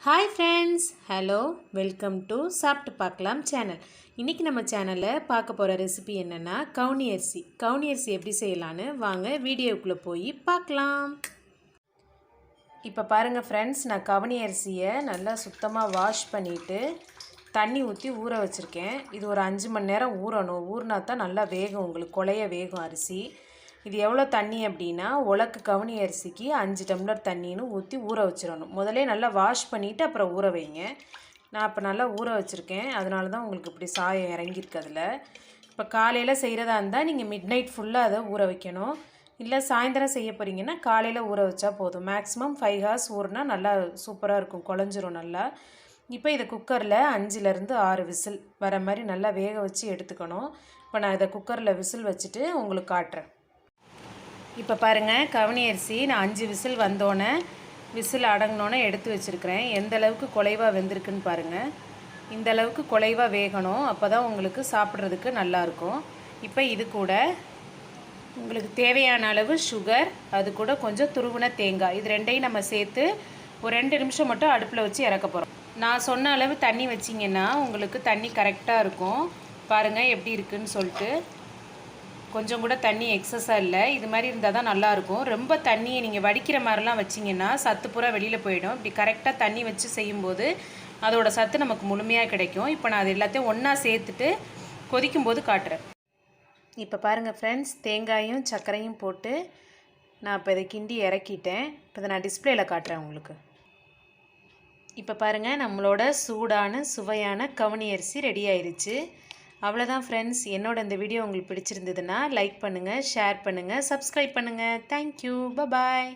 Hi friends, hello, welcome to சாப்பிட்டு பார்க்கலாம் channel. இன்றைக்கி நம்ம சேனலில் பார்க்க போகிற ரெசிபி என்னென்னா கவுனி அரிசி. கவுனி அரிசி எப்படி செய்யலான்னு வாங்க வீடியோக்குள்ளே போய் பார்க்கலாம். இப்போ பாருங்கள் ஃப்ரெண்ட்ஸ், நான் கவுனி அரிசியை நல்லா சுத்தமாக வாஷ் பண்ணிவிட்டு தண்ணி ஊற்றி ஊற வச்சுருக்கேன். இது ஒரு 5 மணி நேரம் ஊறணும். ஊறினா தான் நல்லா வேகும், உங்களுக்கு குழைய வேகும் அரிசி. இது எவ்வளோ தண்ணி அப்படின்னா, உலக்கு கவுனி அரிசிக்கு 5 டம்ளர் தண்ணின்னு ஊற்றி ஊற வச்சிடணும். முதலே நல்லா வாஷ் பண்ணிவிட்டு அப்புறம் ஊற வைங்க. நான் இப்போ நல்லா ஊற வச்சுருக்கேன், அதனால தான் உங்களுக்கு இப்படி சாயம் இறங்கியிருக்கு அதில். இப்போ காலையில் செய்கிறதா இருந்தால் நீங்கள் மிட் நைட் ஃபுல்லாக அதை ஊற வைக்கணும். இல்லை சாயந்தரம் செய்ய போகிறீங்கன்னா காலையில் ஊற வச்சா போதும். மேக்ஸிமம் 5 hours ஊறினா நல்லா சூப்பராக இருக்கும், குழஞ்சிரும் நல்லா. இப்போ இதை குக்கரில் 5லேருந்து 6 விசில் வர மாதிரி நல்லா வேக வச்சு எடுத்துக்கணும். இப்போ நான் இதை குக்கரில் விசில் வச்சுட்டு உங்களுக்கு காட்டுறேன். இப்போ பாருங்கள், கவுனி அரிசி நான் 5 விசில் வந்தோடனே, விசில் அடங்கினோன்னே எடுத்து வச்சுருக்கிறேன். எந்த அளவுக்கு குலைவாக வெந்திருக்குன்னு பாருங்கள். இந்த அளவுக்கு குலைவாக வேகணும், அப்போ தான் உங்களுக்கு சாப்பிட்றதுக்கு நல்லாயிருக்கும். இப்போ இது கூட உங்களுக்கு தேவையான அளவு சுகர், அது கூட கொஞ்சம் துருவின தேங்காய், இது ரெண்டையும் நம்ம சேர்த்து ஒரு 2 நிமிஷம் மட்டும் அடுப்பில் வச்சு இறக்க போகிறோம். நான் சொன்ன அளவு தண்ணி வச்சிங்கன்னா உங்களுக்கு தண்ணி கரெக்டாக இருக்கும். பாருங்கள் எப்படி இருக்குதுன்னு சொல்லிட்டு. கொஞ்சம் கூட தண்ணி எக்ஸஸாக இல்லை, இது மாதிரி இருந்தால் தான் நல்லாயிருக்கும். ரொம்ப தண்ணியை நீங்கள் வடிக்கிற மாதிரிலாம் வச்சிங்கன்னா சத்து பூரா வெளியில் போயிடும். இப்படி கரெக்டாக தண்ணி வச்சு செய்யும்போது அதோட சத்து நமக்கு முழுமையாக கிடைக்கும். இப்போ நான் அது எல்லாத்தையும் ஒன்றா சேர்த்துட்டு கொதிக்கும்போது காட்டுறேன். இப்போ பாருங்கள் ஃப்ரெண்ட்ஸ், தேங்காயும் சர்க்கரையும் போட்டு நான் இப்போ இதை கிண்டி இறக்கிட்டேன். இப்போ இதை நான் டிஸ்பிளேயில் காட்டுறேன் உங்களுக்கு. இப்போ பாருங்கள், நம்மளோட சூடான சுவையான கவுனி அரிசி ரெடி ஆயிடுச்சு. அவ்வளோதான் ஃப்ரெண்ட்ஸ். என்னோட இந்த வீடியோ உங்களுக்கு பிடிச்சிருந்ததுன்னா லைக் பண்ணுங்கள், ஷேர் பண்ணுங்கள், சப்ஸ்கிரைப் பண்ணுங்கள். தேங்க்யூ, பாய்.